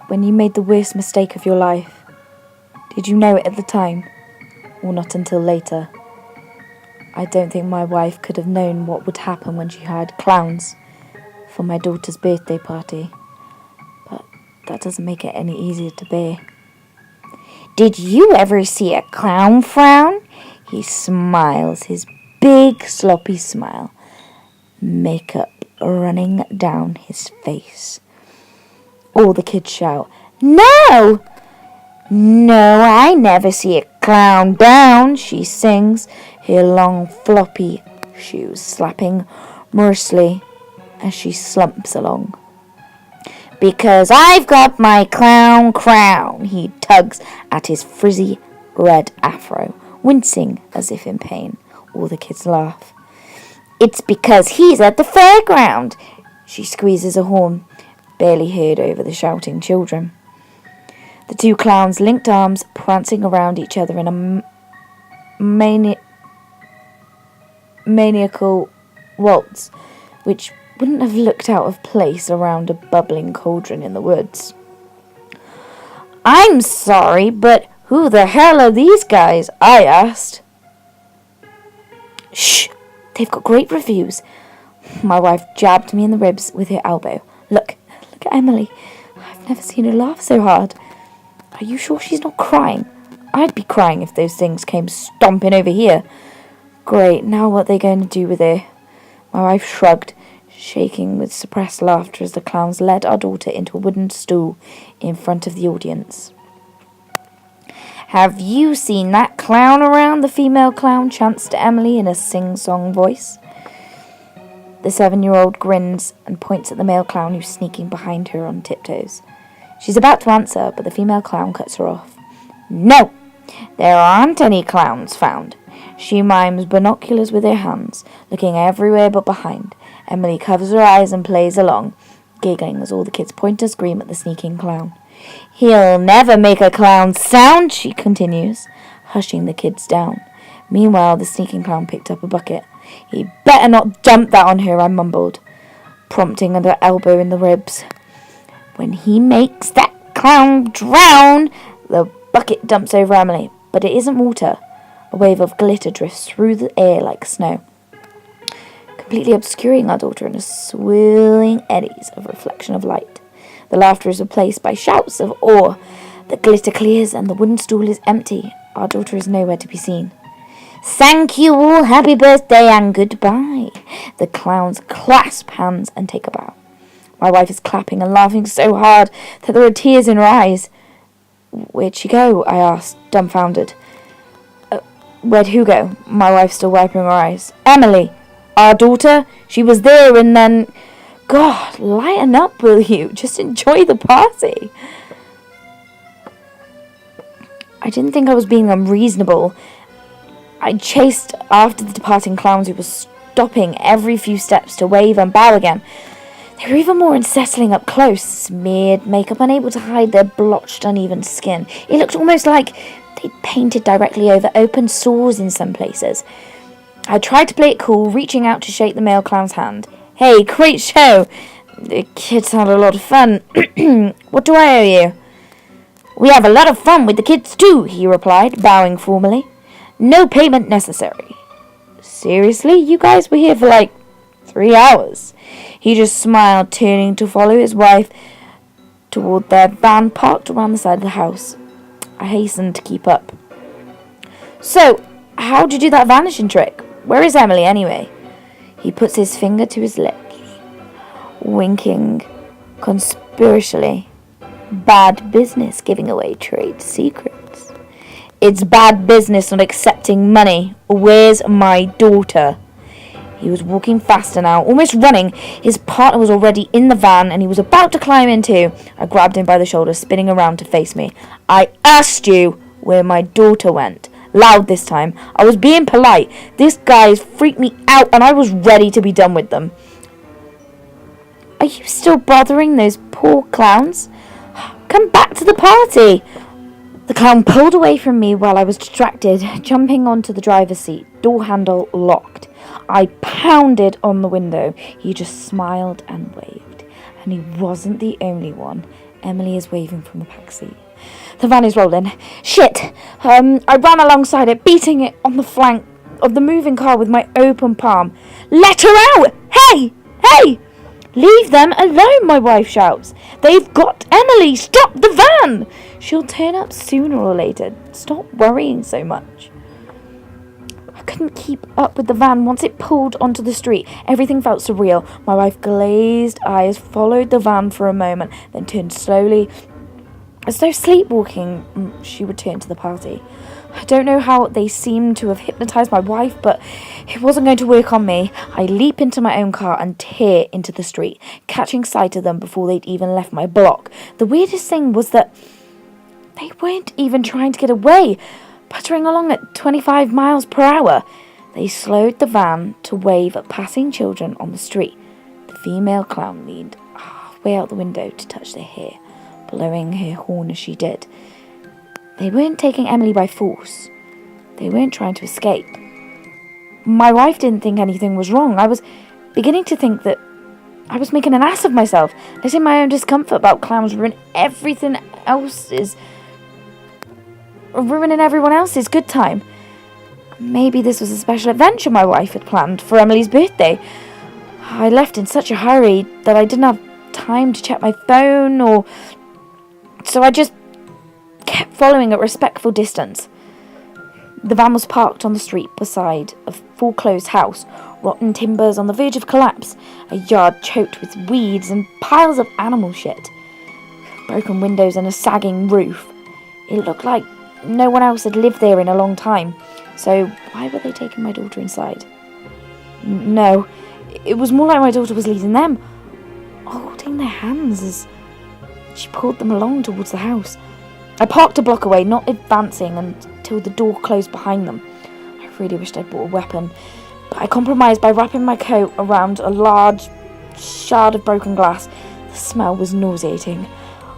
When you made the worst mistake of your life, did you know it at the time, or not until later? I don't think my wife could have known what would happen when she hired clowns for my daughter's birthday party, but that doesn't make it any easier to bear. Did you ever see a clown frown? He smiles, his big sloppy smile, makeup running down his face. All the kids shout, No! No, I never see a clown down, she sings, her long floppy shoes slapping mercilessly as she slumps along. Because I've got my clown crown. He tugs at his frizzy red afro, wincing as if in pain. All the kids laugh. It's because he's at the fairground. She squeezes a horn, barely heard over the shouting children. The two clowns linked arms, prancing around each other in a maniacal waltz, which wouldn't have looked out of place around a bubbling cauldron in the woods. I'm sorry, but who the hell are these guys? I asked. Shh! They've got great reviews. My wife jabbed me in the ribs with her elbow. Look at Emily. I've never seen her laugh so hard. Are you sure she's not crying? I'd be crying if those things came stomping over here. Great, now what are they going to do with her? My wife shrugged, shaking with suppressed laughter as the clowns led our daughter into a wooden stool in front of the audience. Have you seen that clown around? The female clown chants to Emily in a sing-song voice. The 7-year-old grins and points at the male clown who's sneaking behind her on tiptoes. She's about to answer, but the female clown cuts her off. No, there aren't any clowns found. She mimes binoculars with her hands, looking everywhere but behind. Emily covers her eyes and plays along, giggling as all the kids point and scream at the sneaking clown. He'll never make a clown sound, she continues, hushing the kids down. Meanwhile, the sneaking clown picked up a bucket. He better not dump that on her, I mumbled, prompting her elbow in the ribs. When he makes that clown drown. The bucket dumps over Emily, but it isn't water. A wave of glitter drifts through the air like snow, completely obscuring our daughter in a swirling eddies of reflection of light. The laughter is replaced by shouts of awe. The glitter clears and the wooden stool is empty. Our daughter is nowhere to be seen. Thank you all, happy birthday and goodbye. The clowns clasp hands and take a bow. My wife is clapping and laughing so hard that there are tears in her eyes. Where'd she go? I asked, dumbfounded. Where'd who go? My wife still wiping her eyes. Emily, our daughter. She was there and then... God, lighten up, will you? Just enjoy the party. I didn't think I was being unreasonable. I chased after the departing clowns who were stopping every few steps to wave and bow again. They were even more unsettling up close, smeared makeup, unable to hide their blotched, uneven skin. It looked almost like they'd painted directly over open sores in some places. I tried to play it cool, reaching out to shake the male clown's hand. Hey, great show! The kids had a lot of fun. What do I owe you? We have a lot of fun with the kids too, he replied, bowing formally. No payment necessary. Seriously? You guys were here for like 3 hours. He just smiled, turning to follow his wife toward their van parked around the side of the house. I hastened to keep up. So, how'd you do that vanishing trick? Where is Emily anyway? He puts his finger to his lips, winking conspiracially. Bad business giving away trade secrets. It's bad business not accepting money. Where's my daughter? He was walking faster now, almost running. His partner was already in the van, and he was about to climb in too. I grabbed him by the shoulder, spinning around to face me. I asked you where my daughter went. Loud this time. I was being polite. This guy's freaked me out, and I was ready to be done with them. Are you still bothering those poor clowns? Come back to the party. The clown pulled away from me while I was distracted, jumping onto the driver's seat, door handle locked. I pounded on the window. He just smiled and waved. And he wasn't the only one. Emily is waving from the back seat. The van is rolling. Shit! I ran alongside it, beating it on the flank of the moving car with my open palm. Let her out! Hey! Hey! Leave them alone, my wife shouts. They've got Emily! Stop the van! She'll turn up sooner or later. Stop worrying so much. I couldn't keep up with the van once it pulled onto the street. Everything felt surreal. My wife's glazed eyes followed the van for a moment, then turned slowly. As though sleepwalking, she returned to the party. I don't know how they seemed to have hypnotized my wife, but it wasn't going to work on me. I leap into my own car and tear into the street, catching sight of them before they'd even left my block. The weirdest thing was that they weren't even trying to get away, puttering along at 25 miles per hour. They slowed the van to wave at passing children on the street. The female clown leaned halfway out the window to touch their hair, blowing her horn as she did. They weren't taking Emily by force. They weren't trying to escape. My wife didn't think anything was wrong. I was beginning to think that I was making an ass of myself, letting my own discomfort about clowns ruin everyone else's good time. Maybe this was a special adventure my wife had planned for Emily's birthday. I left in such a hurry that I didn't have time to check my phone, so I just kept following at respectful distance. The van was parked on the street beside a foreclosed house, rotten timbers on the verge of collapse, a yard choked with weeds and piles of animal shit, broken windows and a sagging roof. It looked like no one else had lived there in a long time, so why were they taking my daughter inside? No, it was more like my daughter was leading them, holding their hands as she pulled them along towards the house. I parked a block away, not advancing until the door closed behind them. I really wished I'd brought a weapon, but I compromised by wrapping my coat around a large shard of broken glass. The smell was nauseating.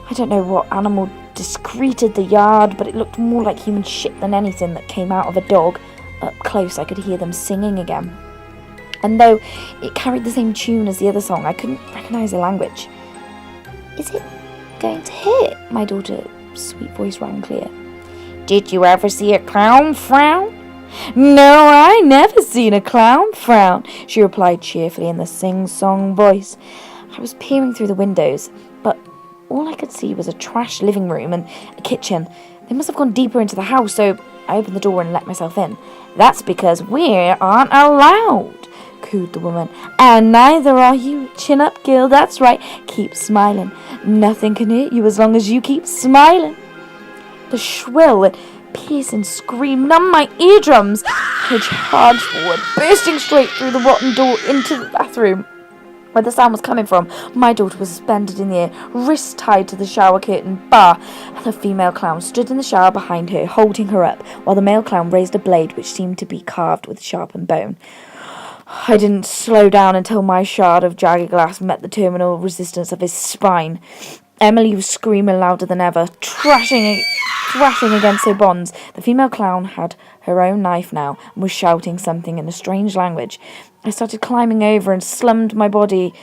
I don't know what animal discreted the yard, but it looked more like human shit than anything that came out of a dog. Up close, I could hear them singing again. And though it carried the same tune as the other song, I couldn't recognise the language. Is it going to hit? My daughter's sweet voice rang clear. Did you ever see a clown frown? No, I never seen a clown frown, she replied cheerfully in the sing-song voice. I was peering through the windows, but all I could see was a trash living room and a kitchen. They must have gone deeper into the house, so I opened the door and let myself in. That's because we aren't allowed, cooed the woman. And neither are you. Chin up, girl, that's right. Keep smiling. Nothing can hurt you as long as you keep smiling. The shrill and piercing scream numbed my eardrums. I charged forward, bursting straight through the rotten door into the bathroom where the sound was coming from. My daughter was suspended in the air, wrists tied to the shower curtain bar. The female clown stood in the shower behind her, holding her up, while the male clown raised a blade which seemed to be carved with sharpened bone. I didn't slow down until my shard of jagged glass met the terminal resistance of his spine. Emily was screaming louder than ever, thrashing against her bonds. The female clown had her own knife now and was shouting something in a strange language. I started climbing over and slammed my body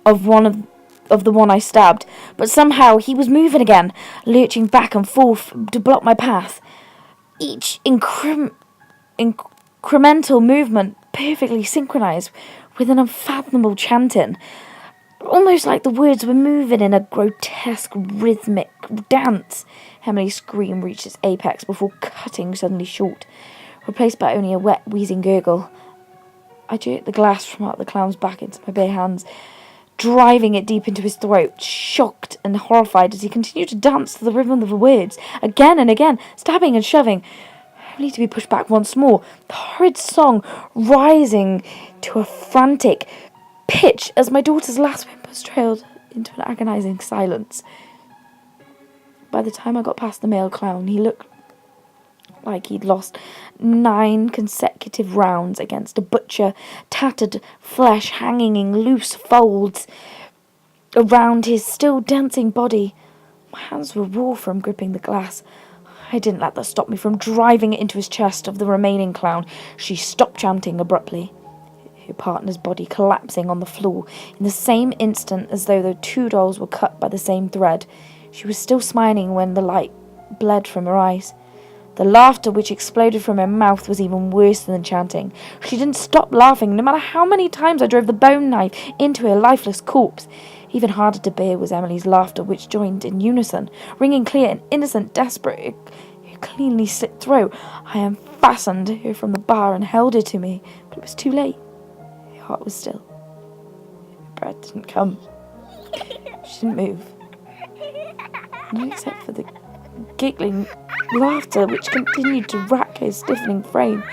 of the one I stabbed, but somehow he was moving again, lurching back and forth to block my path. Each incremental movement perfectly synchronized with an unfathomable chanting, almost like the words were moving in a grotesque rhythmic dance. Emily's scream reached its apex before cutting suddenly short, replaced by only a wet, wheezing gurgle. I jerked the glass from out the clown's back into my bare hands, driving it deep into his throat, shocked and horrified as he continued to dance to the rhythm of the words, again and again, stabbing and shoving. only to be pushed back once more, the horrid song rising to a frantic pitch as my daughter's last whimpers trailed into an agonizing silence. By the time I got past the male clown, he looked like he'd lost 9 consecutive rounds against a butcher, tattered flesh hanging in loose folds around his still dancing body. My hands were raw from gripping the glass. I didn't let that stop me from driving it into his chest of the remaining clown. She stopped chanting abruptly, her partner's body collapsing on the floor in the same instant as though the 2 dolls were cut by the same thread. She was still smiling when the light bled from her eyes. The laughter which exploded from her mouth was even worse than the chanting. She didn't stop laughing, no matter how many times I drove the bone knife into her lifeless corpse. Even harder to bear was Emily's laughter, which joined in unison, ringing clear and innocent, desperate. Her cleanly slit throat. I unfastened her from the bar and held her to me, but it was too late. Her heart was still. Her breath didn't come. She didn't move. Not except for the giggling laughter which continued to rack her stiffening frame.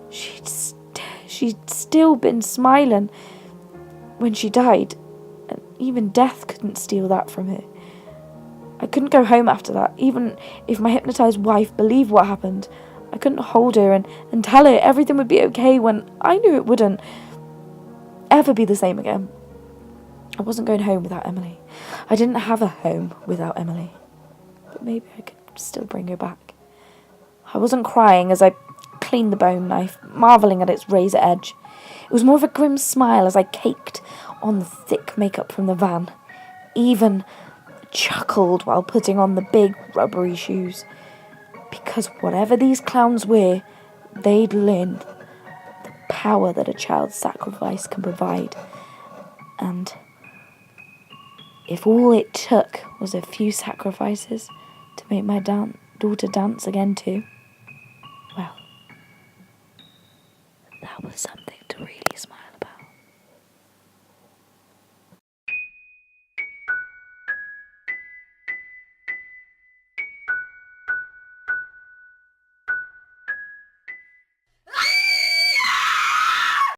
She'd still been smiling when she died, and even death couldn't steal that from her. I couldn't go home after that, even if my hypnotized wife believed what happened. I couldn't hold her and tell her everything would be okay when I knew it wouldn't ever be the same again. I wasn't going home without Emily. I didn't have a home without Emily. But maybe I could still bring her back. I wasn't crying as I cleaned the bone knife, marvelling at its razor edge. It was more of a grim smile as I caked on the thick makeup from the van, even chuckled while putting on the big rubbery shoes. Because whatever these clowns were, they'd learned the power that a child's sacrifice can provide. And if all it took was a few sacrifices to make my daughter dance again too, well, that was something to really smile